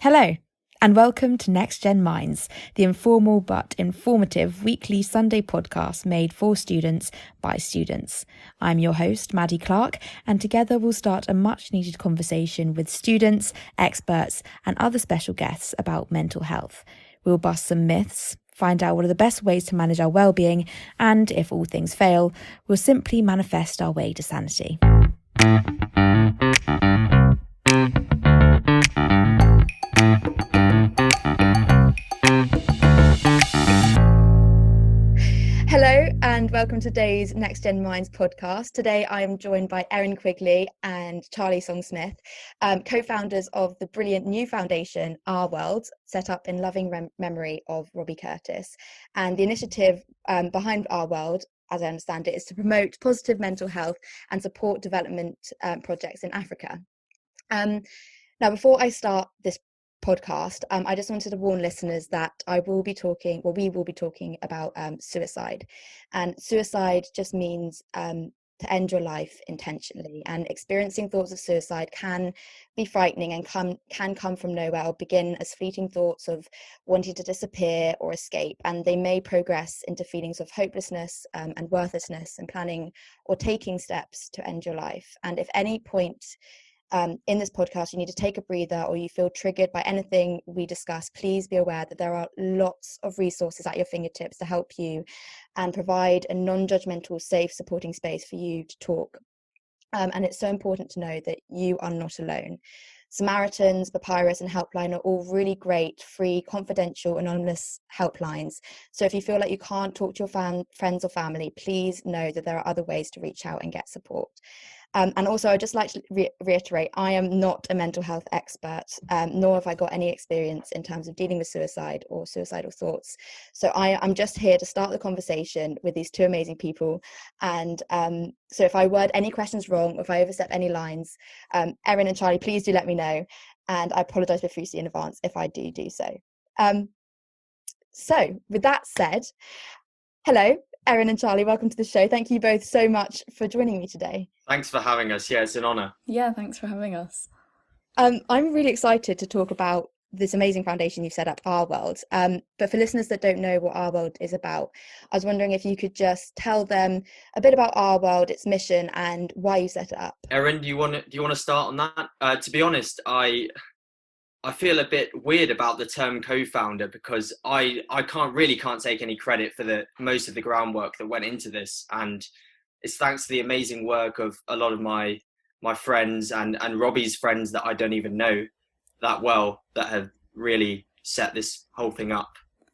Hello, and welcome to NexgenMinds, the informal but informative weekly Sunday podcast made for students by students. I'm your host, Maddie Clark, and together we'll start a much-needed conversation with students, experts, and other special guests about mental health. We'll bust some myths, find out what are the best ways to manage our well-being, and if all things fail, we'll simply manifest our way to sanity. Hello and welcome to today's NexgenMinds podcast. Today I am joined by Erin Quigley and Charlie Smith, co-founders of the brilliant new foundation, Our World, set up in loving memory of Robbie Curtis. And the initiative behind Our World, as I understand it, is to promote positive mental health and support development projects in Africa. Now, before I start this podcast, I just wanted to warn listeners that we will be talking about suicide. And suicide just means to end your life intentionally, and experiencing thoughts of suicide can be frightening and can come from nowhere or begin as fleeting thoughts of wanting to disappear or escape, and they may progress into feelings of hopelessness and worthlessness, and planning or taking steps to end your life. And if any point in this podcast you need to take a breather, or you feel triggered by anything we discuss, please be aware that there are lots of resources at your fingertips to help you and provide a non-judgmental, safe, supporting space for you to talk. And it's so important to know that you are not alone. Samaritans, Papyrus and Helpline are all really great, free, confidential, anonymous helplines. So if you feel like you can't talk to your friends or family, please know that there are other ways to reach out and get support. And also, I'd just like to reiterate, I am not a mental health expert, nor have I got any experience in terms of dealing with suicide or suicidal thoughts. So I'm just here to start the conversation with these two amazing people. And so if I word any questions wrong, or if I overstep any lines, Erin and Charlie, please do let me know. And I apologise profusely in advance if I do so. So with that said, hello, Erin and Charlie, welcome to the show. Thank you both so much for joining me today. Thanks for having us. Yeah, it's an honour. Yeah, thanks for having us. I'm really excited to talk about this amazing foundation you've set up, Our World. But for listeners that don't know what Our World is about, I was wondering if you could just tell them a bit about Our World, its mission, and why you set it up. Erin, do you want to start on that? To be honest, I feel a bit weird about the term co-founder, because I can't take any credit for most of the groundwork that went into this, and it's thanks to the amazing work of a lot of my friends and Robbie's friends that I don't even know that well, that have really set this whole thing up.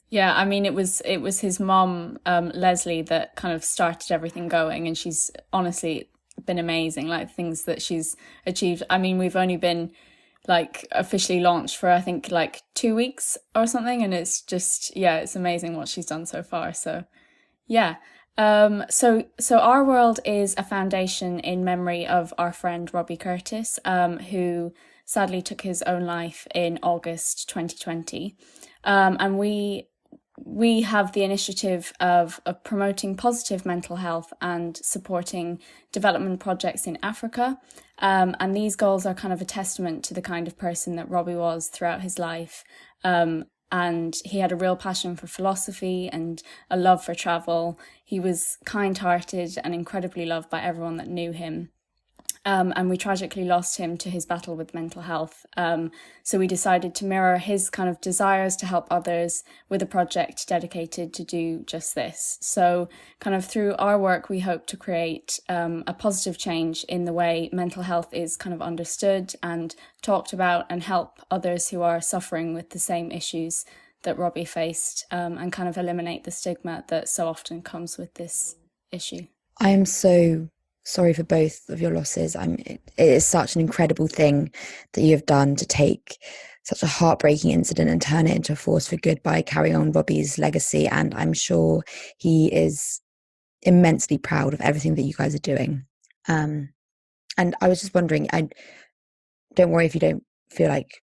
Yeah, I mean, it was his mom, Leslie, that kind of started everything going, and she's honestly been amazing, like things that she's achieved. I mean, we've only been like officially launched for I think like 2 weeks or something, and it's just, yeah, it's amazing what she's done so far. So yeah. So Our World is a foundation in memory of our friend Robbie Curtis, who sadly took his own life in August 2020. And we have the initiative of promoting positive mental health and supporting development projects in Africa. And these goals are kind of a testament to the kind of person that Robbie was throughout his life. And he had a real passion for philosophy and a love for travel. He was kind-hearted and incredibly loved by everyone that knew him. And we tragically lost him to his battle with mental health. So we decided to mirror his kind of desires to help others with a project dedicated to do just this. So kind of through our work, we hope to create a positive change in the way mental health is kind of understood and talked about, and help others who are suffering with the same issues that Robbie faced, and kind of eliminate the stigma that so often comes with this issue. I am so sorry for both of your losses. It is such an incredible thing that you have done to take such a heartbreaking incident and turn it into a force for good by carrying on Robbie's legacy. And I'm sure he is immensely proud of everything that you guys are doing. And I was just wondering, don't worry if you don't feel like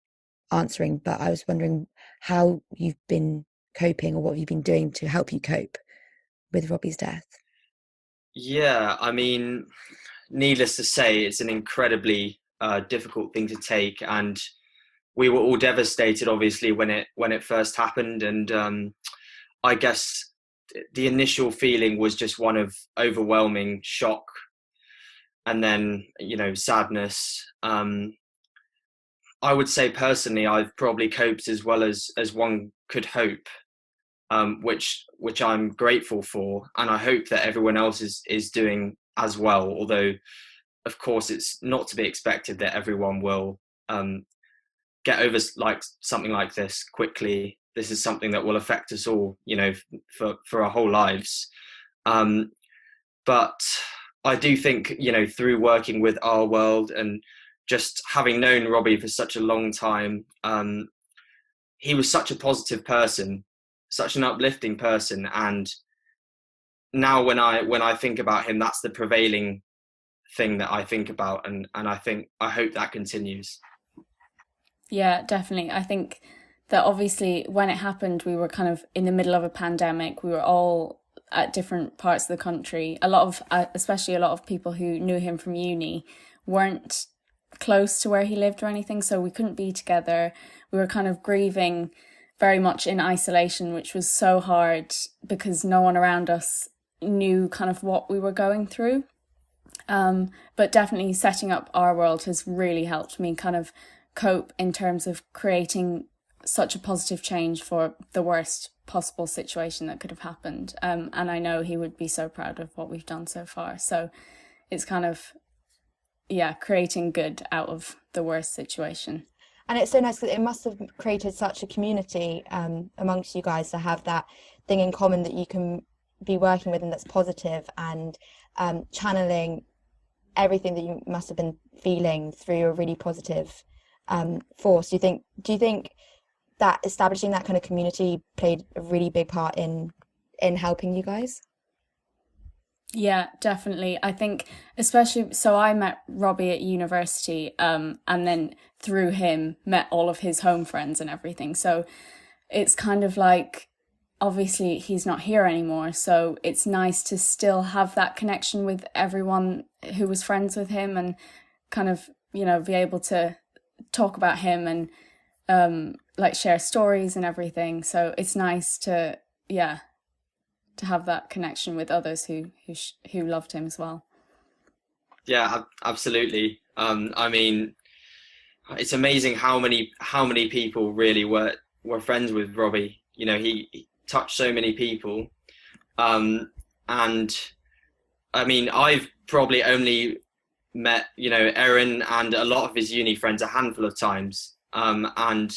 answering, but I was wondering how you've been coping, or what you've been doing to help you cope with Robbie's death. Yeah, I mean, needless to say, it's an incredibly difficult thing to take, and we were all devastated, obviously, when it first happened, and I guess the initial feeling was just one of overwhelming shock, and then sadness. I would say personally, I've probably coped as well as one could hope, which I'm grateful for, and I hope that everyone else is doing as well. Although, of course, it's not to be expected that everyone will get over like something like this quickly. This is something that will affect us all, for our whole lives. But I do think, through working with Our World and just having known Robbie for such a long time, he was such a positive person, such an uplifting person. And now when I think about him, that's the prevailing thing that I think about. And I hope that continues. Yeah, definitely. I think that obviously when it happened, we were kind of in the middle of a pandemic. We were all at different parts of the country. Especially a lot of people who knew him from uni weren't close to where he lived or anything, so we couldn't be together. We were kind of grieving very much in isolation, which was so hard because no one around us knew kind of what we were going through. But definitely setting up Our World has really helped me kind of cope in terms of creating such a positive change for the worst possible situation that could have happened. And I know he would be so proud of what we've done so far. So it's kind of, creating good out of the worst situation. And it's so nice because it must have created such a community amongst you guys to have that thing in common that you can be working with and that's positive, and channeling everything that you must have been feeling through a really positive force. Do you think that establishing that kind of community played a really big part in helping you guys? Yeah, definitely. I think especially, so I met Robbie at university, and then through him met all of his home friends and everything. So it's kind of like, obviously he's not here anymore, so it's nice to still have that connection with everyone who was friends with him, and kind of, be able to talk about him and like share stories and everything. So it's nice to have that connection with others who loved him as well. Yeah, absolutely. I mean, it's amazing how many people really were friends with Robbie. He touched so many people, and I mean, I've probably only met Erin and a lot of his uni friends a handful of times, and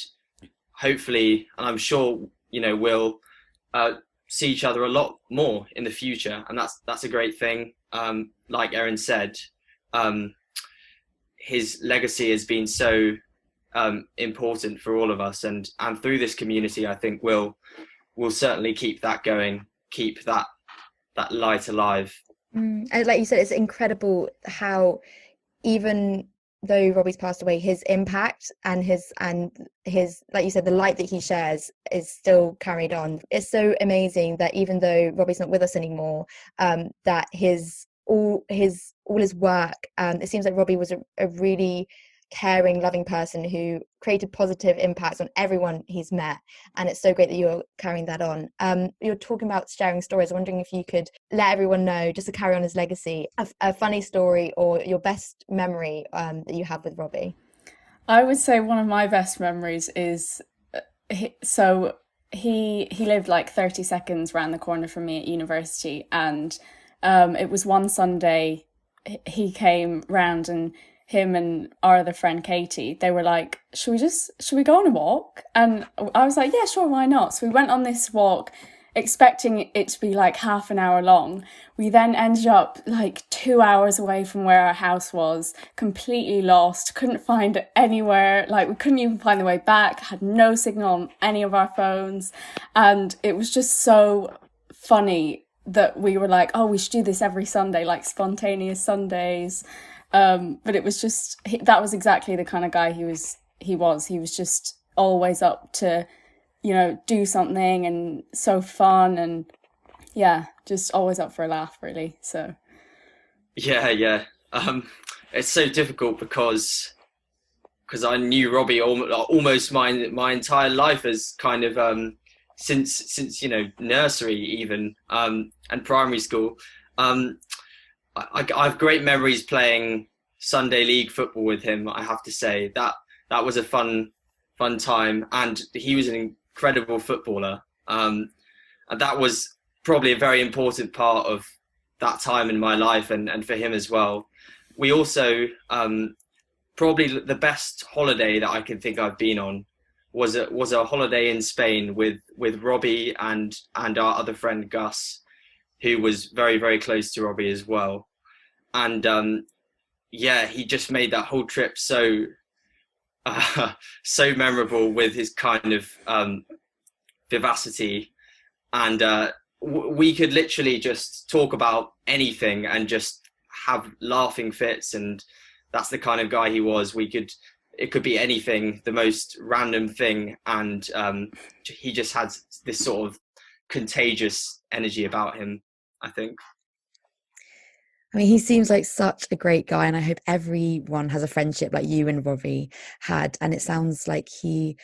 hopefully, and I'm sure we'll see each other a lot more in the future, and that's a great thing. Like Erin said, his legacy has been so important for all of us, and through this community, I think we'll certainly keep that going, keep that light alive. And like you said, it's incredible how, even though Robbie's passed away, his impact and his like you said, the light that he shares is still carried on. It's so amazing that even though Robbie's not with us anymore, that all his work, it seems like Robbie was a really caring, loving person who created positive impacts on everyone he's met, and it's so great that you're carrying that on. You're talking about sharing stories. I'm wondering if you could let everyone know, just to carry on his legacy, a funny story or your best memory that you have with Robbie. I would say one of my best memories is he lived like 30 seconds around the corner from me at university, and it was one Sunday he came round, and him and our other friend Katie, they were like, should we go on a walk? And I was like, yeah, sure, why not? So we went on this walk expecting it to be like half an hour long. We then ended up like 2 hours away from where our house was, completely lost, couldn't find anywhere, like we couldn't even find the way back, had no signal on any of our phones. And it was just so funny that we were like, oh, we should do this every Sunday, like spontaneous Sundays. But it was just, that was exactly the kind of guy he was. He was just always up to, do something, and so fun, and just always up for a laugh, really. So yeah. It's so difficult because because I knew Robbie almost my entire life, as kind of since nursery even, and primary school. I have great memories playing Sunday league football with him. I have to say that was a fun time, and he was an incredible footballer. And that was probably a very important part of that time in my life, and for him as well. We also, probably the best holiday that I can think I've been on was a holiday in Spain with Robbie and our other friend Gus, who was very, very close to Robbie as well. And he just made that whole trip so memorable with his kind of vivacity, and we could literally just talk about anything and just have laughing fits, and that's the kind of guy he was. It could be anything, the most random thing, and he just had this sort of contagious energy about him, I think. I mean, he seems like such a great guy, and I hope everyone has a friendship like you and Robbie had. And it sounds like he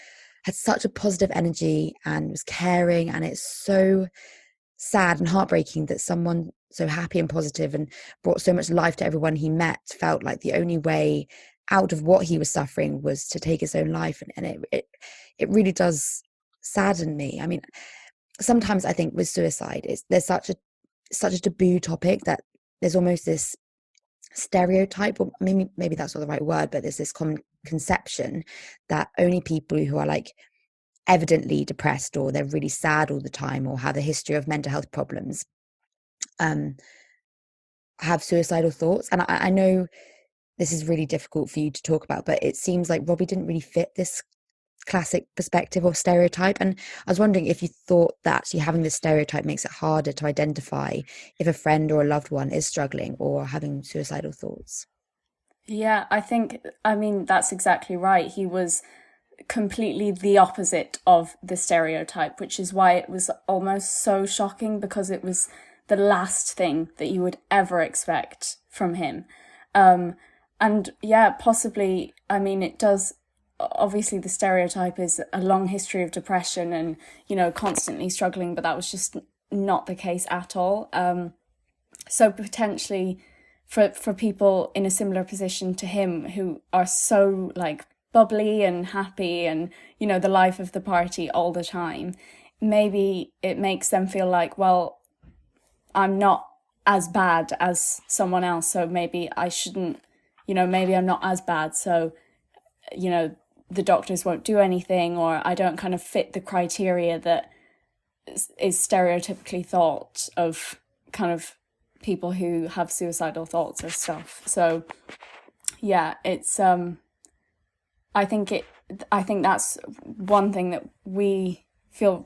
had such a positive energy and was caring, and it's so sad and heartbreaking that someone so happy and positive and brought so much life to everyone he met felt like the only way out of what he was suffering was to take his own life. And it really does sadden me. I mean, sometimes I think with suicide, there's such a taboo topic that there's almost this stereotype, or maybe that's not the right word, but there's this common conception that only people who are like evidently depressed, or they're really sad all the time, or have a history of mental health problems, have suicidal thoughts. And I know this is really difficult for you to talk about, but it seems like Robbie didn't really fit this classic perspective or stereotype. And I was wondering if you thought that actually having this stereotype makes it harder to identify if a friend or a loved one is struggling or having suicidal thoughts. Yeah, I mean, that's exactly right. He was completely the opposite of the stereotype, which is why it was almost so shocking, because it was the last thing that you would ever expect from him. And yeah, possibly, I mean, it does, obviously the stereotype is a long history of depression and, constantly struggling, but that was just not the case at all. So potentially for people in a similar position to him, who are so like bubbly and happy and, the life of the party all the time, maybe it makes them feel like, well, I'm not as bad as someone else, so maybe I shouldn't, maybe I'm not as bad, so, the doctors won't do anything, or I don't kind of fit the criteria that is stereotypically thought of kind of people who have suicidal thoughts or stuff. So yeah, it's I think that's one thing that we feel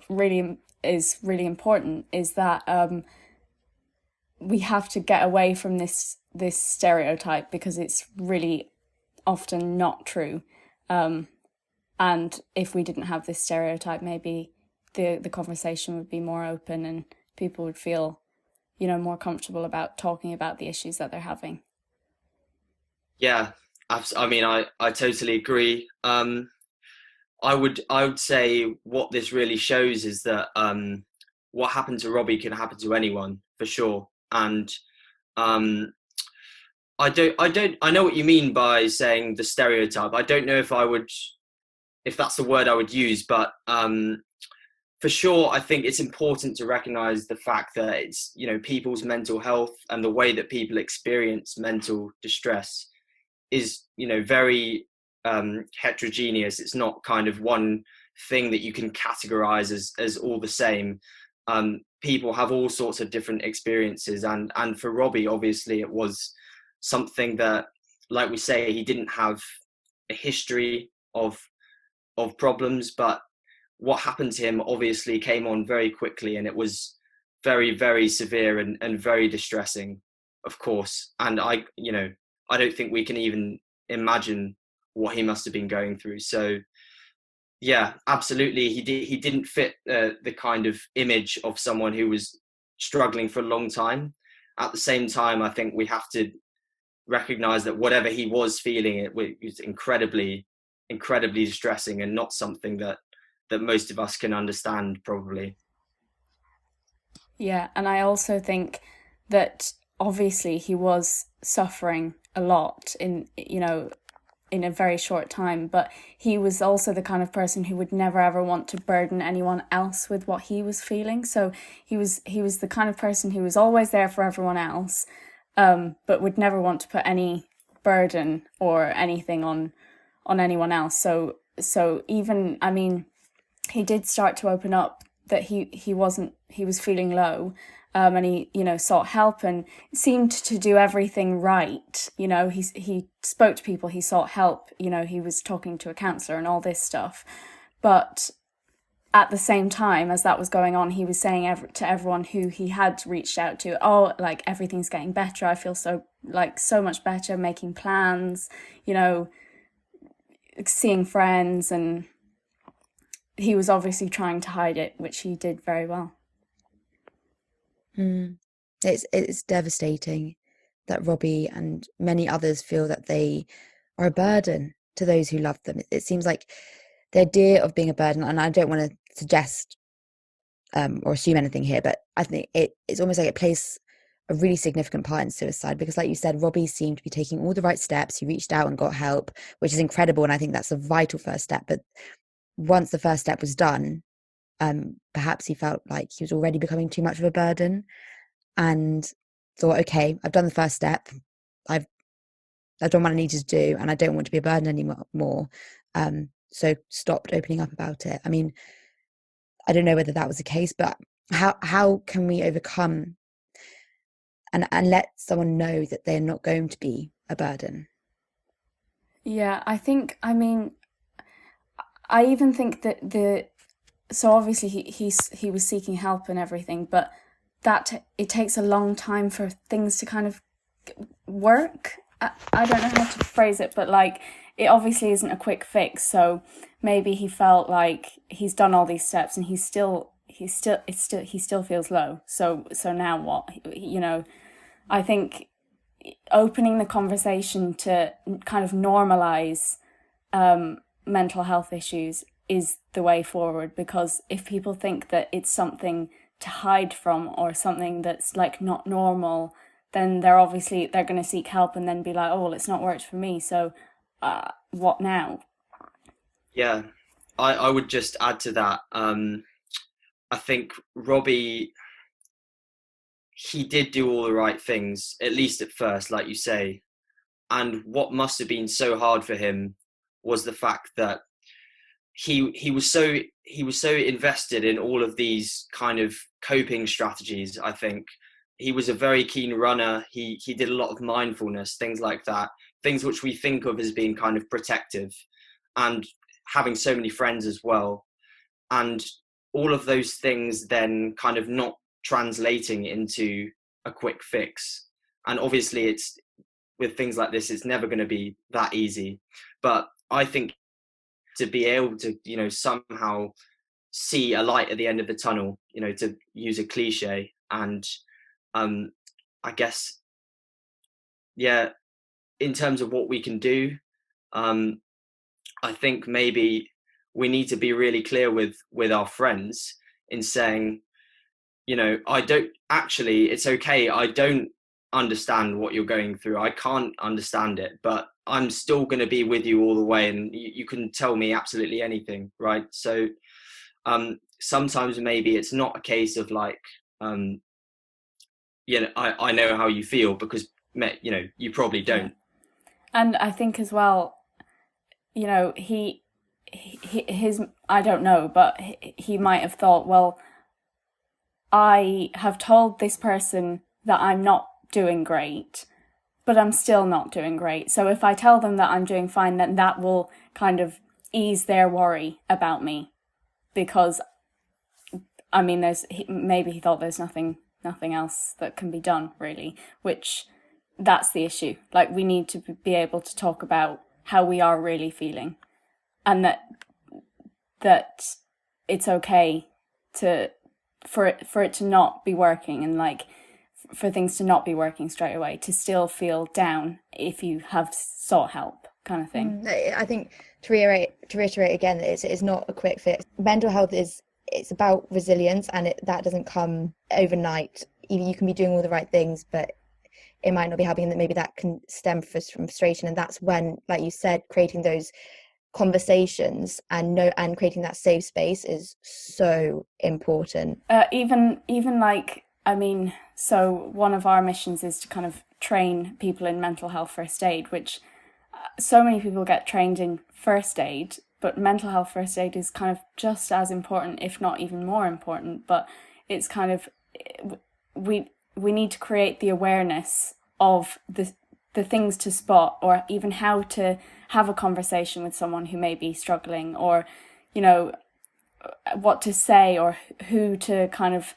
is really important, is that we have to get away from this stereotype, because it's really often not true. And if we didn't have this stereotype, maybe the conversation would be more open and people would feel, more comfortable about talking about the issues that they're having. Yeah, I mean, I totally agree. I would say what this really shows is that what happened to Robbie can happen to anyone, for sure. And I know what you mean by saying the stereotype. I don't know if that's the word I would use, but for sure, I think it's important to recognize the fact that it's, people's mental health and the way that people experience mental distress is, very heterogeneous. It's not kind of one thing that you can categorize as all the same. People have all sorts of different experiences, and for Robbie, obviously, it was something that, like we say, he didn't have a history of problems, but what happened to him obviously came on very quickly, and it was very, very severe and very distressing, of course. And I don't think we can even imagine what he must have been going through. So yeah, absolutely, he didn't fit the kind of image of someone who was struggling for a long time. At the same time, I think we have to recognize that whatever he was feeling, it was incredibly incredibly distressing and not something that most of us can understand, probably. Yeah, and I also think that obviously he was suffering a lot in a very short time, but he was also the kind of person who would never ever want to burden anyone else with what he was feeling. So he was the kind of person who was always there for everyone else, but would never want to put any burden or anything on anyone else. So even, I mean, he did start to open up that he was feeling low, and he sought help and seemed to do everything right. He spoke to people, he sought help, he was talking to a counselor and all this stuff. But at the same time as that was going on, he was saying to everyone who he had reached out to, oh, like, everything's getting better, I feel so much better, making plans, seeing friends. And he was obviously trying to hide it, which he did very well. It's devastating that Robbie and many others feel that they are a burden to those who love them. It seems like the idea of being a burden, and I don't want to suggest or assume anything here, but I think it's almost like it plays a really significant part in suicide, because like you said, Robbie seemed to be taking all the right steps. He reached out and got help, which is incredible, and I think that's a vital first step. But once the first step was done, perhaps he felt like he was already becoming too much of a burden and thought, okay, I've done the first step, I've done what I needed to do, and I don't want to be a burden anymore. So stopped opening up about it. I mean, I don't know whether that was the case, but how can we overcome and let someone know that they're not going to be a burden? Yeah, I think, I mean, I even think that so obviously he was seeking help and everything, but that it takes a long time for things to kind of work. I don't know how to phrase it, but like, it obviously isn't a quick fix. So maybe he felt like he's done all these steps and he still feels low. So now what? I think opening the conversation to kind of normalize mental health issues is the way forward, because if people think that it's something to hide from or something that's like not normal, then they're going to seek help and then be like, oh, well, it's not worked for me, so what now? Yeah, I would just add to that. I think Robbie, he did do all the right things, at least at first, like you say. And what must have been so hard for him was the fact that he was so invested in all of these kind of coping strategies. I think he was a very keen runner. He did a lot of mindfulness, things like that, things which we think of as being kind of protective, and having so many friends as well. And all of those things then kind of not translating into a quick fix. And obviously it's, with things like this, it's never going to be that easy. But I think to be able to, somehow see a light at the end of the tunnel, to use a cliche, and I guess, yeah, in terms of what we can do, I think maybe we need to be really clear with our friends in saying, it's okay, I don't understand what you're going through, I can't understand it, but I'm still going to be with you all the way, and you can tell me absolutely anything, right? So sometimes maybe it's not a case of like, I know how you feel, because you probably don't. Yeah. And I think as well, his I don't know, but he might have thought, well, I have told this person that I'm not doing great, but I'm still not doing great. So if I tell them that I'm doing fine, then that will kind of ease their worry about me, because I mean, maybe he thought there's nothing else that can be done, really, which that's the issue. Like, we need to be able to talk about how we are really feeling, and that it's okay for it to not be working, and like for things to not be working straight away, to still feel down if you have sought help, kind of thing. I think to reiterate again, it's not a quick fix. Mental health it's about resilience, and that doesn't come overnight. You can be doing all the right things, but it might not be helping, and that maybe that can stem from frustration. And that's when, like you said, creating those conversations and creating that safe space is so important. Even like, I mean, so one of our missions is to kind of train people in mental health first aid, which so many people get trained in first aid, but mental health first aid is kind of just as important, if not even more important. But it's kind of, we need to create the awareness of the things to spot, or even how to have a conversation with someone who may be struggling, or, you know, what to say, or who to kind of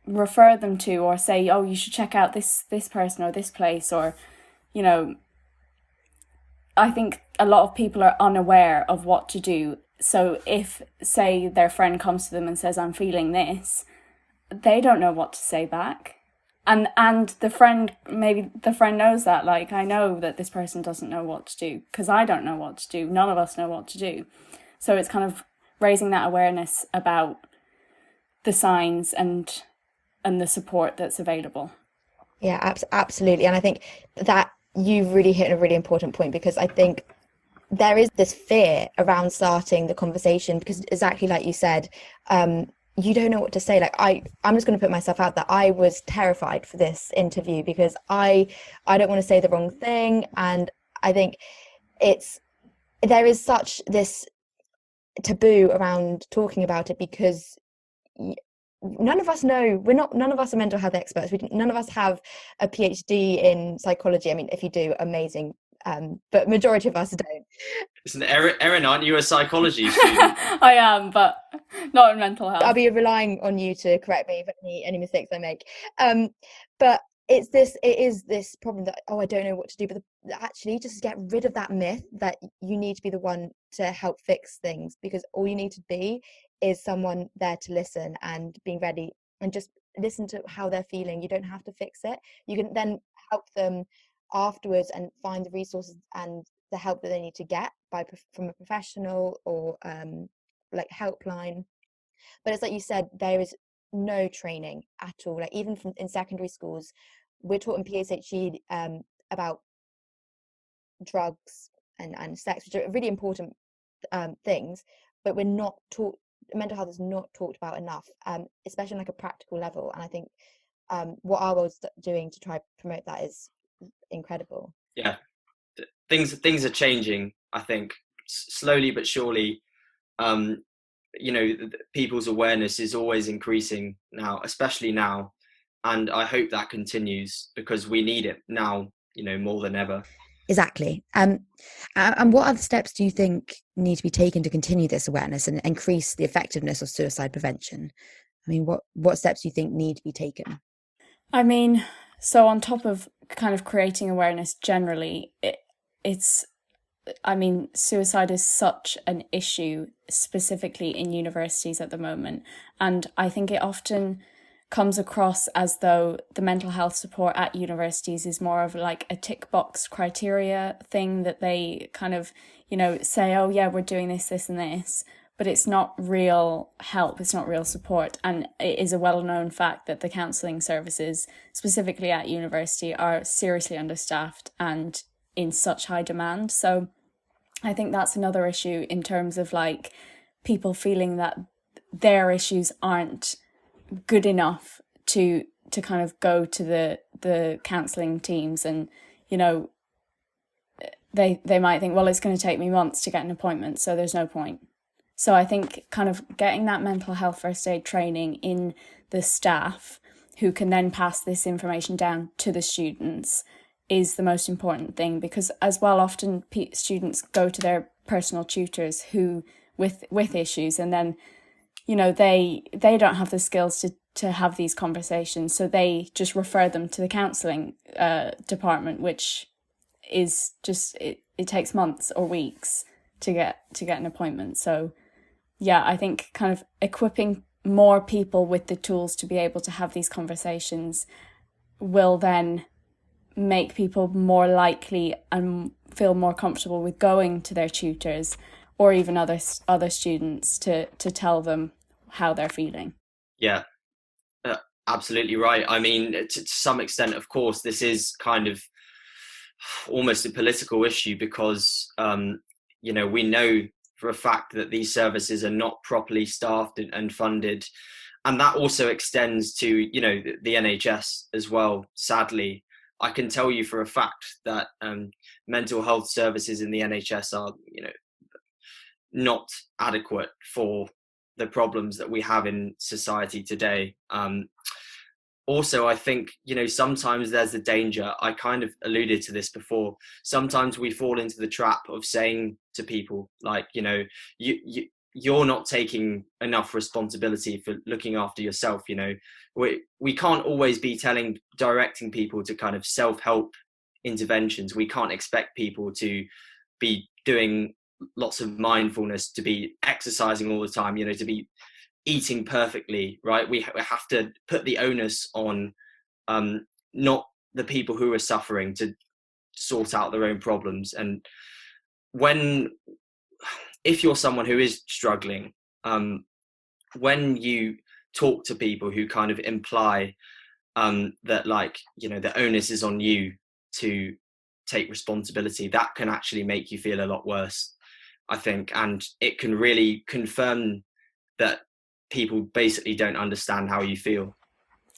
refer them to, or say, oh, you should check out this person or this place, or, you know, I think a lot of people are unaware of what to do. So if, say, their friend comes to them and says, I'm feeling this, they don't know what to say back. And the friend knows that, like, I know that this person doesn't know what to do, because I don't know what to do. None of us know what to do. So it's kind of raising that awareness about the signs and the support that's available. Yeah, absolutely. And I think that you've really hit a really important point, because I think there is this fear around starting the conversation, because exactly like you said, you don't know what to say. Like I'm just going to put myself out there. I was terrified for this interview because I don't want to say the wrong thing. And I think there is such this taboo around talking about it, because none of us know, none of us are mental health experts. None of us have a PhD in psychology. I mean, if you do, amazing. But majority of us don't. Listen, Erin, aren't you a psychology student? I am, but not in mental health. I'll be relying on you to correct me for any mistakes I make. But it is this problem that, I don't know what to do. But actually, just get rid of that myth that you need to be the one to help fix things, because all you need to be is someone there to listen and being ready, and just listen to how they're feeling. You don't have to fix it. You can then help them afterwards and find the resources and the help that they need to get from a professional or like helpline. But it's like you said, there is no training at all. Like even in secondary schools, we're taught in PSHE about drugs and sex, which are really important things, but we're not taught. Mental health is not talked about enough, especially on like a practical level. And I think what our world's doing to try to promote that is incredible. Yeah, things are changing, I think, slowly but surely. You know, people's awareness is always increasing now, especially now, and I hope that continues, because we need it now, you know, more than ever. Exactly. And what other steps do you think need to be taken to continue this awareness and increase the effectiveness of suicide prevention? I mean, what steps do you think need to be taken? I mean, so on top of kind of creating awareness generally, it's, I mean, suicide is such an issue, specifically in universities at the moment. And I think it often comes across as though the mental health support at universities is more of like a tick box criteria thing, that they kind of, you know, say, oh yeah, we're doing this, this and this, but it's not real help, it's not real support. And it is a well-known fact that the counselling services, specifically at university, are seriously understaffed and in such high demand. So I think that's another issue in terms of like people feeling that their issues aren't good enough to kind of go to the counselling teams, and you know, they might think, well, it's going to take me months to get an appointment, so there's no point. So I think kind of getting that mental health first aid training in the staff, who can then pass this information down to the students, is the most important thing, because as well, often students go to their personal tutors who with issues, and then, you know, they don't have the skills to have these conversations, so they just refer them to the counselling department, which is just it takes months or weeks to get an appointment. So yeah, I think kind of equipping more people with the tools to be able to have these conversations will then make people more likely and feel more comfortable with going to their tutors or even other students to tell them how they're feeling. Yeah, absolutely right. I mean, to some extent, of course, this is kind of almost a political issue because, we know for a fact that these services are not properly staffed and funded. And that also extends to, the NHS as well, sadly. I can tell you for a fact that mental health services in the NHS are, not adequate for the problems that we have in society today. Also, I think, sometimes there's a danger. I kind of alluded to this before. Sometimes we fall into the trap of saying to people, like, you're not taking enough responsibility for looking after yourself. We can't always be directing people to kind of self-help interventions. We can't expect people to be doing lots of mindfulness, to be exercising all the time, to be eating perfectly, right? We have to put the onus on not the people who are suffering to sort out their own problems. And if you're someone who is struggling, when you talk to people who kind of imply that, like, the onus is on you to take responsibility, that can actually make you feel a lot worse, I think. And it can really confirm that people basically don't understand how you feel.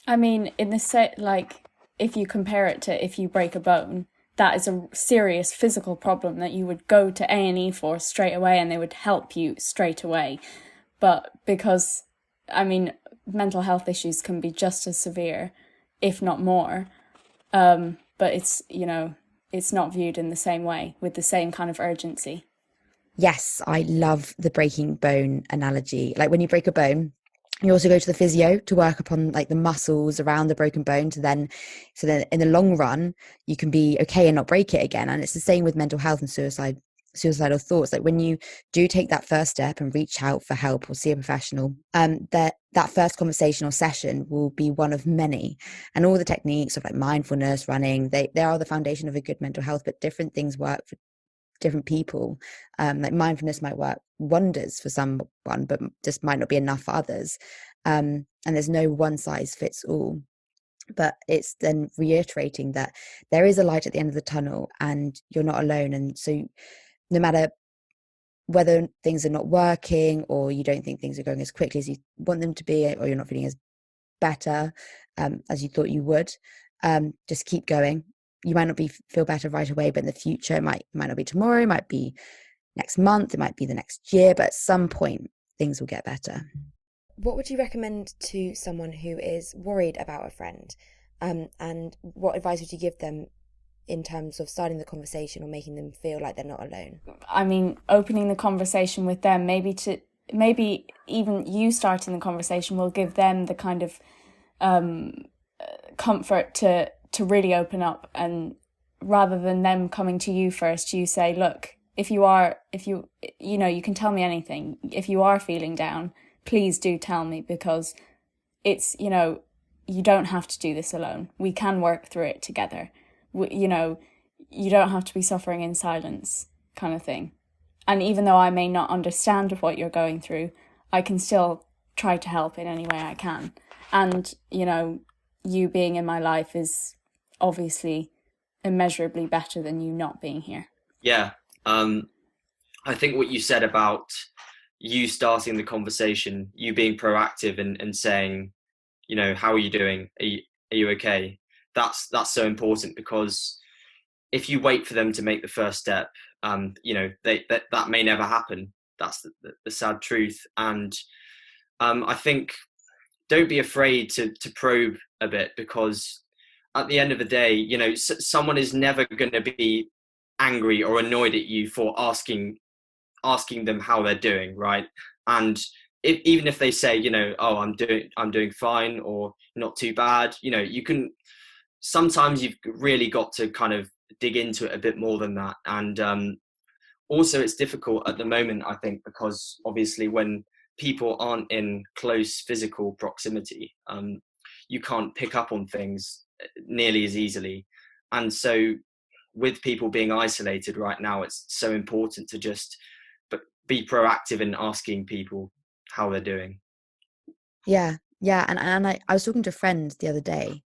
I mean, in the set, like, if you compare it to if you break a bone, that is a serious physical problem that you would go to A&E for straight away and they would help you straight away. But because, I mean, mental health issues can be just as severe, if not more. But it's, it's not viewed in the same way with the same kind of urgency. Yes, I love the breaking bone analogy. Like, when you break a bone, you also go to the physio to work upon, like, the muscles around the broken bone so then in the long run you can be okay and not break it again. And it's the same with mental health and suicidal thoughts. Like, when you do take that first step and reach out for help or see a professional, that first conversation or session will be one of many, and all the techniques of, like, mindfulness, running, they are the foundation of a good mental health, but different things work for different people. Like, mindfulness might work wonders for someone, but just might not be enough for others. And there's no one size fits all. But it's then reiterating that there is a light at the end of the tunnel and you're not alone. And so no matter whether things are not working or you don't think things are going as quickly as you want them to be, or you're not feeling as better as you thought you would, just keep going. You might not feel better right away, but in the future, it might not be tomorrow, it might be next month, it might be the next year, but at some point things will get better. What would you recommend to someone who is worried about a friend? And what advice would you give them in terms of starting the conversation or making them feel like they're not alone? I mean, opening the conversation with them, maybe even you starting the conversation will give them the kind of comfort to really open up, and rather than them coming to you first, you say, look, if you can tell me anything. If you are feeling down, please do tell me, because it's, you don't have to do this alone. We can work through it together. You don't have to be suffering in silence, kind of thing. And even though I may not understand what you're going through, I can still try to help in any way I can. And, you being in my life is obviously immeasurably better than you not being here. Yeah. I think what you said about you starting the conversation, you being proactive and saying, how are you doing? Are you okay? That's so important, because if you wait for them to make the first step, that may never happen. That's the sad truth. And I think don't be afraid to probe a bit, because at the end of the day, someone is never going to be angry or annoyed at you for asking them how they're doing, right? And even if they say, oh, I'm doing fine, or not too bad, sometimes you've really got to kind of dig into it a bit more than that. And also, it's difficult at the moment, I think, because obviously when people aren't in close physical proximity, you can't pick up on things nearly as easily. And so with people being isolated right now, it's so important to just be proactive in asking people how they're doing. Yeah, and I was talking to a friend the other day,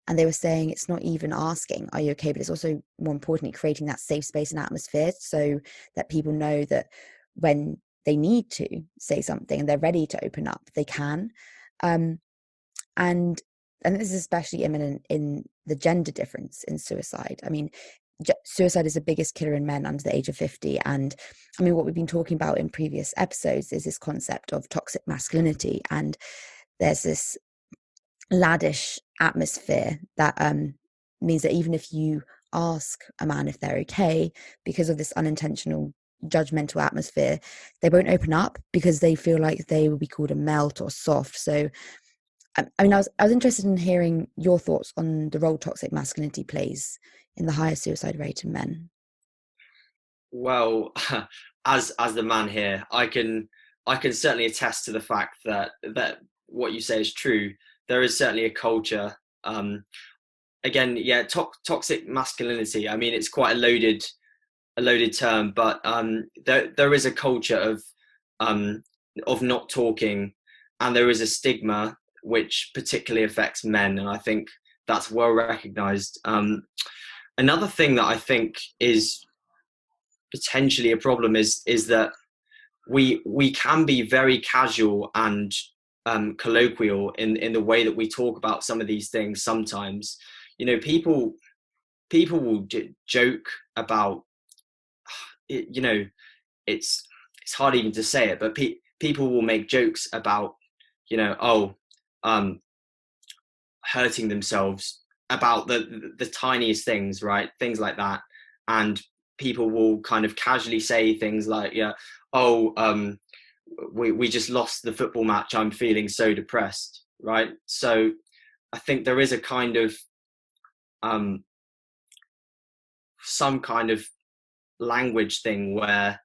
and they were saying it's not even asking, are you okay? But it's also, more importantly, creating that safe space and atmosphere so that people know that when they need to say something and they're ready to open up, they can. And this is especially imminent in the gender difference in suicide. I mean, suicide is the biggest killer in men under the age of 50. And I mean, what we've been talking about in previous episodes is this concept of toxic masculinity. And there's this laddish atmosphere that means that even if you ask a man if they're okay, because of this unintentional judgmental atmosphere, they won't open up because they feel like they will be called a melt or soft. So I mean, I was interested in hearing your thoughts on the role toxic masculinity plays in the higher suicide rate in men. Well, as the man here, I can certainly attest to the fact that what you say is true. There is certainly a culture. Again, yeah, toxic masculinity. I mean, it's quite a loaded term, but there is a culture of not talking, and there is a stigma which particularly affects men, and I think that's well recognized. Another thing that I think is potentially a problem is that we can be very casual and colloquial in the way that we talk about some of these things. Sometimes, you know, people will joke about it, you know, it's hard even to say it, but people will make jokes about, you know, hurting themselves about the tiniest things, right? Things like that. And people will kind of casually say things like, yeah, we just lost the football match, I'm feeling so depressed, right? So I think there is a kind of some kind of language thing where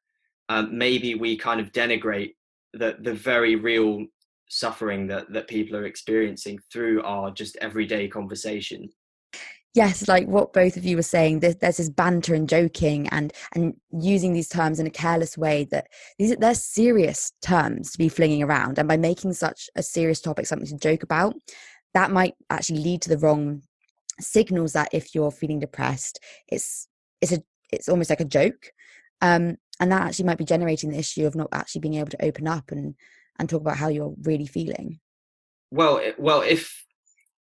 maybe we kind of denigrate the very real suffering that people are experiencing through our just everyday conversation. Yes, like what both of you were saying, there's this banter and joking and using these terms in a careless way, that they're serious terms to be flinging around, and by making such a serious topic something to joke about, that might actually lead to the wrong signals, that if you're feeling depressed, it's almost like a joke, and that actually might be generating the issue of not actually being able to open up and talk about how you're really feeling. Well,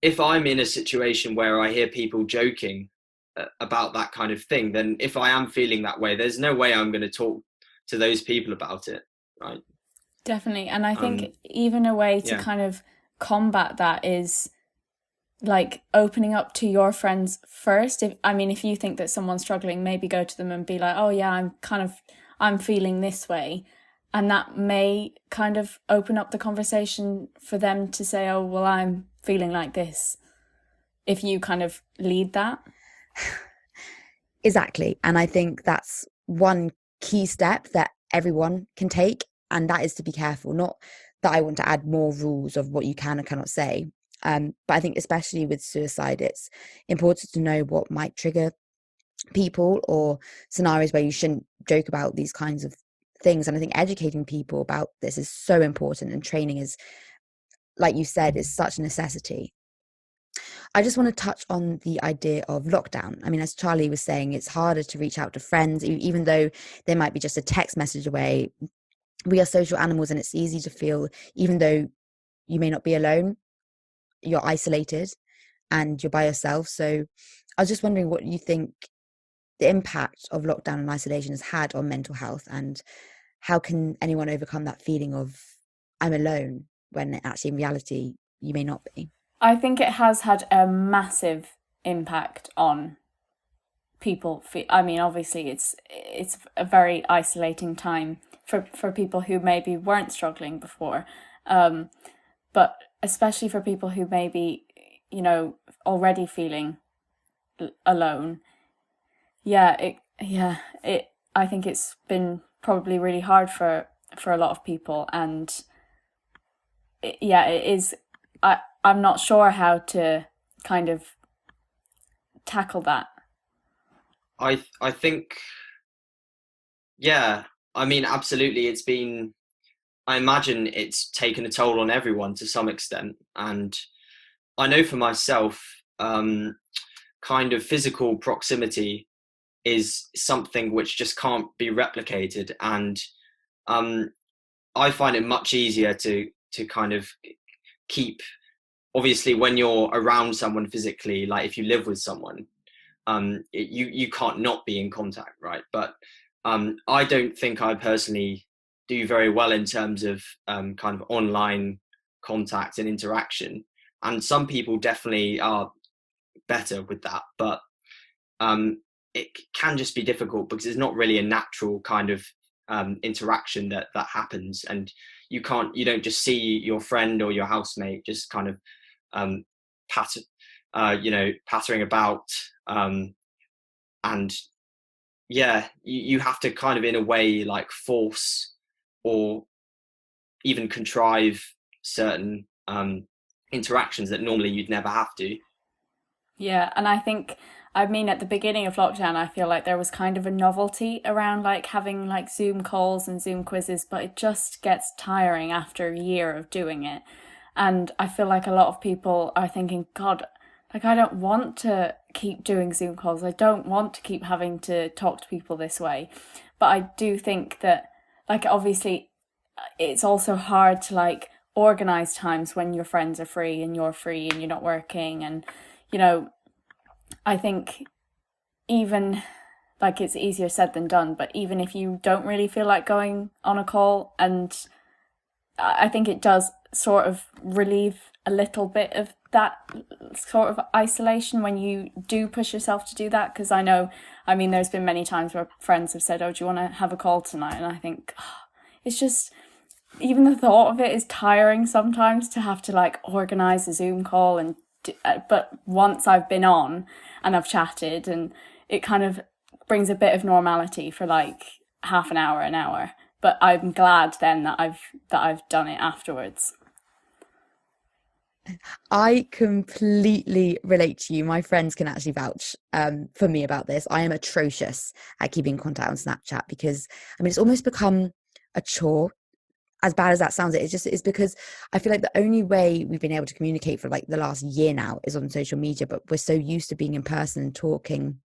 if I'm in a situation where I hear people joking about that kind of thing, then if I am feeling that way, there's no way I'm going to talk to those people about it, right? Definitely. And I think even a way to kind of combat that is like opening up to your friends first. If you think that someone's struggling, maybe go to them and be like, oh yeah, I'm feeling this way. And that may kind of open up the conversation for them to say, oh, well, I'm feeling like this, if you kind of lead that. Exactly. And I think that's one key step that everyone can take, and that is to be careful. Not that I want to add more rules of what you can and cannot say, but I think especially with suicide, it's important to know what might trigger people or scenarios where you shouldn't joke about these kinds of things. And I think educating people about this is so important, and training is, like you said, is such a necessity. I just want to touch on the idea of lockdown. I mean, as Charlie was saying, it's harder to reach out to friends, even though they might be just a text message away. We are social animals, and it's easy to feel, even though you may not be alone, you're isolated and you're by yourself. So I was just wondering what you think the impact of lockdown and isolation has had on mental health, and how can anyone overcome that feeling of I'm alone, when actually in reality you may not be? I think it has had a massive impact on people. I mean, obviously it's a very isolating time for people who maybe weren't struggling before, but especially for people who maybe, you know, already feeling alone. I think it's been probably really hard for a lot of people, and it is. I'm not sure how to kind of tackle that. I think, yeah, I mean, absolutely. I imagine it's taken a toll on everyone to some extent. And I know for myself, kind of physical proximity is something which just can't be replicated. And I find it much easier to kind of keep, obviously, when you're around someone physically, like if you live with someone, you can't not be in contact, right? But I don't think I personally do very well in terms of kind of online contact and interaction. And some people definitely are better with that, but it can just be difficult because it's not really a natural kind of interaction that happens, and you don't just see your friend or your housemate just kind of pattering about, and yeah, you have to kind of in a way like force or even contrive certain interactions that normally you'd never have to. Yeah, and I mean, at the beginning of lockdown, I feel like there was kind of a novelty around like having like Zoom calls and Zoom quizzes, but it just gets tiring after a year of doing it. And I feel like a lot of people are thinking, God, like I don't want to keep doing Zoom calls. I don't want to keep having to talk to people this way. But I do think that, like, obviously, it's also hard to like organize times when your friends are free and you're not working. And, you know, I think even like it's easier said than done, but even if you don't really feel like going on a call, and I think it does sort of relieve a little bit of that sort of isolation when you do push yourself to do that. Because I mean, there's been many times where friends have said, oh, do you want to have a call tonight? And I think, it's just, even the thought of it is tiring sometimes to have to like organize a Zoom call. And but once I've been on and I've chatted, and it kind of brings a bit of normality for like half an hour. But I'm glad then that I've done it afterwards. I completely relate to you. My friends can actually vouch for me about this. I am atrocious at keeping contact on Snapchat because, I mean, it's almost become a chore. As bad as that sounds, it's because I feel like the only way we've been able to communicate for like the last year now is on social media, but we're so used to being in person and talking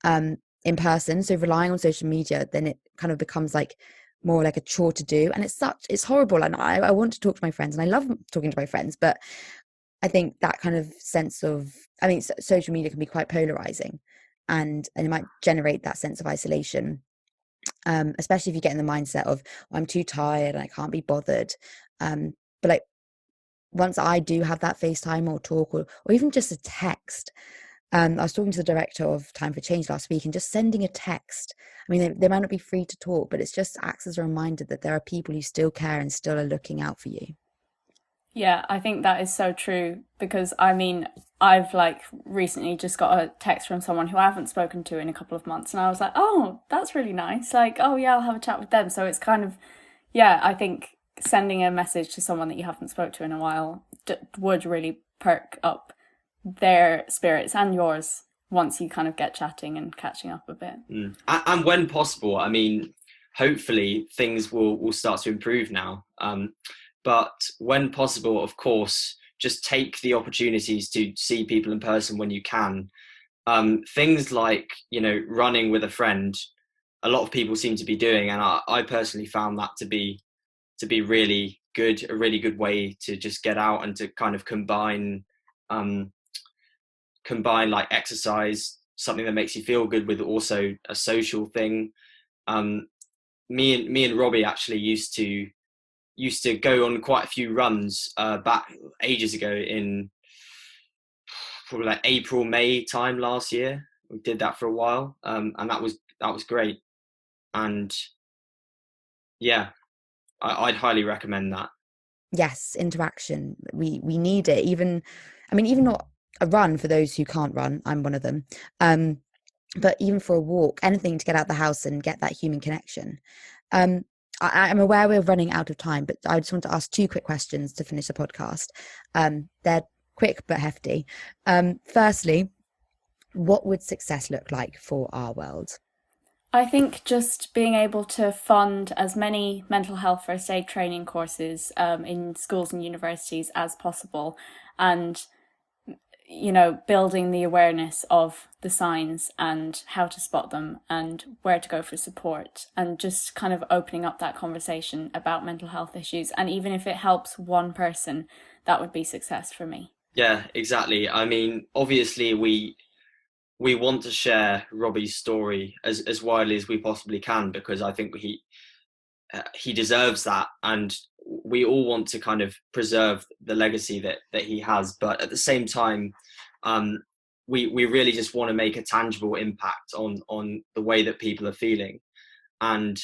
in person. So relying on social media, then it kind of becomes like more like a chore to do. And it's horrible. And I want to talk to my friends and I love talking to my friends, but I think that kind of sense of, I mean, social media can be quite polarizing, and it might generate that sense of isolation. Especially if you get in the mindset of, oh, I'm too tired and I can't be bothered. But like once I do have that FaceTime or talk or even just a text, I was talking to the director of Time for Change last week, and just sending a text, I mean, they might not be free to talk, but it's just acts as a reminder that there are people who still care and still are looking out for you. Yeah, I think that is so true, because I mean, I've like recently just got a text from someone who I haven't spoken to in a couple of months, and I was like, oh, that's really nice. Like, oh yeah, I'll have a chat with them. So it's kind of, yeah, I think sending a message to someone that you haven't spoke to in a while would really perk up their spirits and yours once you kind of get chatting and catching up a bit. And when possible, I mean, hopefully things will start to improve now. But when possible, of course, just take the opportunities to see people in person when you can. Things like, running with a friend, a lot of people seem to be doing, and I personally found that to be really good, a really good way to just get out and to kind of combine like exercise, something that makes you feel good, with also a social thing. Me and Robbie actually used to go on quite a few runs back ages ago, in probably like April, May time last year. We did that for a while, and that was great. And yeah, I'd highly recommend that. Yes, interaction. We need it. Even not a run for those who can't run. I'm one of them. But even for a walk, anything to get out the house and get that human connection. I'm aware we're running out of time, but I just want to ask 2 quick questions to finish the podcast. They're quick but hefty. Firstly, what would success look like for our world? I think just being able to fund as many mental health first aid training courses in schools and universities as possible, and building the awareness of the signs and how to spot them and where to go for support, and just kind of opening up that conversation about mental health issues. And even if it helps one person, that would be success for me. Yeah, exactly. I mean, obviously we want to share Robbie's story as widely as we possibly can, because I think he deserves that, and we all want to kind of preserve the legacy that he has. But at the same time, we really just want to make a tangible impact on the way that people are feeling. And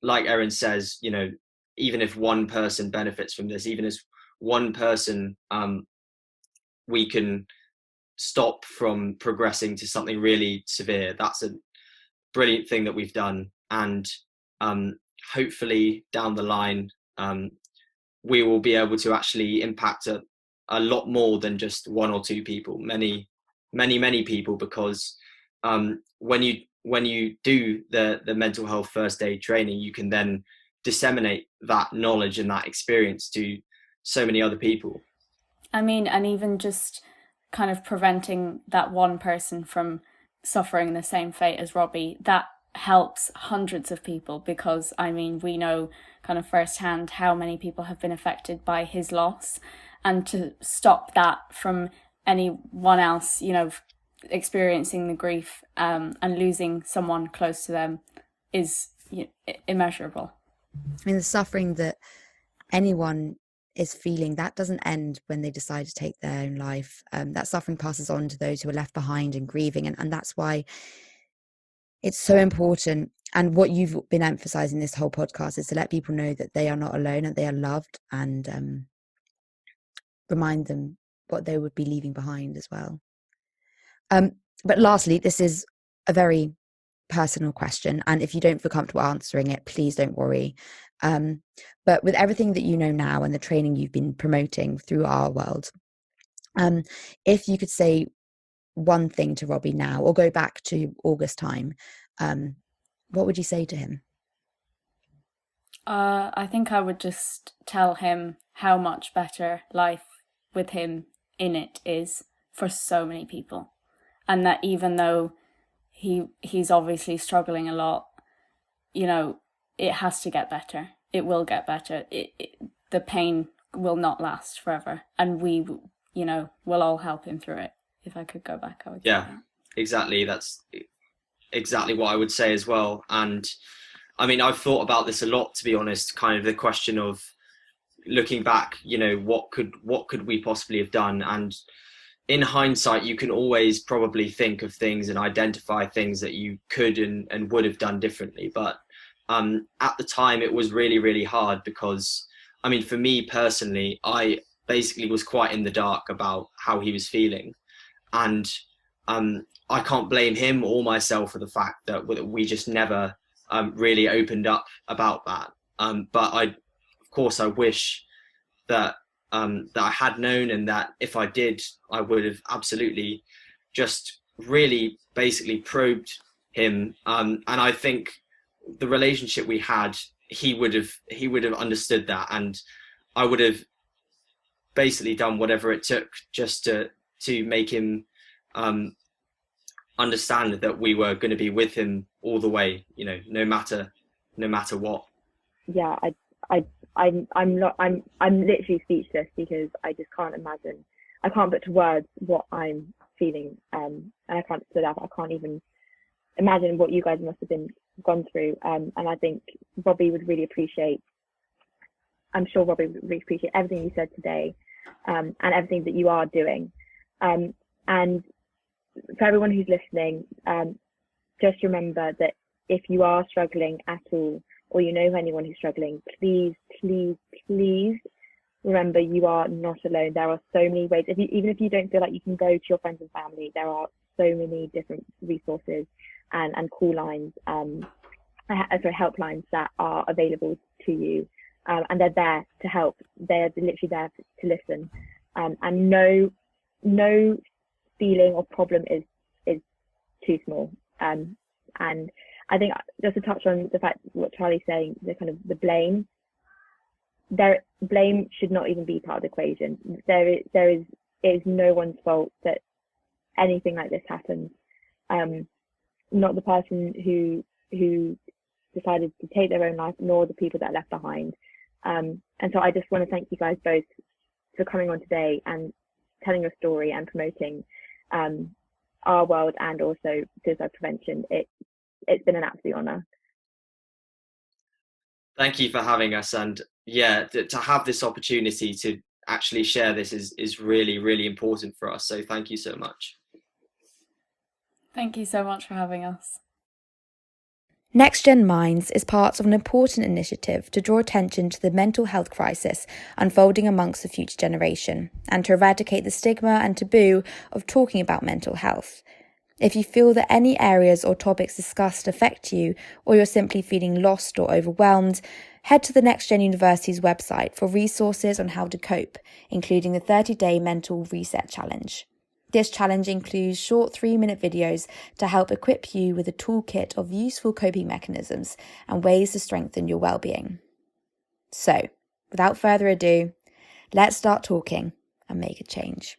like Erin says, even if one person benefits from this, even as one person, we can stop from progressing to something really severe. That's a brilliant thing that we've done. And hopefully down the line, we will be able to actually impact a lot more than just one or two people, many people, because when you do the mental health first aid training, you can then disseminate that knowledge and that experience to so many other people. I mean, and even just kind of preventing that one person from suffering the same fate as Robbie, that helps hundreds of people, because I mean, we know kind of firsthand how many people have been affected by his loss, and to stop that from anyone else, experiencing the grief and losing someone close to them is immeasurable. I mean, the suffering that anyone is feeling, that doesn't end when they decide to take their own life. That suffering passes on to those who are left behind and grieving, and that's why it's so important. And what you've been emphasizing this whole podcast is to let people know that they are not alone and they are loved, and remind them what they would be leaving behind as well. But lastly, this is a very personal question, and if you don't feel comfortable answering it, please don't worry. But with everything that you know now and the training you've been promoting through our world, if you could say one thing to Robbie now, or go back to August time, what would you say to him? I think I would just tell him how much better life with him in it is for so many people, and that even though he's obviously struggling a lot, it has to get better. It will get better. The pain will not last forever, and we, will all help him through it. If I could go back, I would. Yeah, exactly. That's exactly what I would say as well. And I mean, I've thought about this a lot, to be honest, kind of the question of looking back, what could we possibly have done? And in hindsight, you can always probably think of things and identify things that you could and would have done differently. But at the time, it was really, really hard, because, I mean, for me personally, I basically was quite in the dark about how he was feeling. And I can't blame him or myself for the fact that we just never really opened up about that. But of course, I wish that I had known, and that if I did, I would have absolutely just really basically probed him. And I think the relationship we had, he would have understood that, and I would have basically done whatever it took just to make him understand that we were going to be with him all the way, no matter what. Yeah, I'm literally speechless, because I just can't imagine. I can't put to words what I'm feeling, and I can't split up. I can't even imagine what you guys must have gone through. And I think Robbie would really appreciate. I'm sure Robbie would really appreciate everything you said today, and everything that you are doing. And for everyone who's listening, just remember that if you are struggling at all, or you know anyone who's struggling, please, please, please remember you are not alone. There are so many ways. Even if you don't feel like you can go to your friends and family, there are so many different resources and call lines, helplines that are available to you, and they're there to help. They're literally there to listen, and no feeling or problem is too small. And I think, just to touch on the fact what Charlie's saying, the kind of the blame should not even be part of the equation. It is no one's fault that anything like this happens. Not the person who decided to take their own life, nor the people that are left behind. And so I just want to thank you guys both for coming on today and telling your story and promoting our world and also suicide prevention. It's been an absolute honour. Thank you for having us, and to have this opportunity to actually share this is really, really important for us. So thank you so much. Thank you so much for having us. NexgenMinds is part of an important initiative to draw attention to the mental health crisis unfolding amongst the future generation and to eradicate the stigma and taboo of talking about mental health. If you feel that any areas or topics discussed affect you, or you're simply feeling lost or overwhelmed, head to the Nexgen University's website for resources on how to cope, including the 30-day Mental Reset Challenge. This challenge includes short 3-minute videos to help equip you with a toolkit of useful coping mechanisms and ways to strengthen your well-being. So, without further ado, let's start talking and make a change.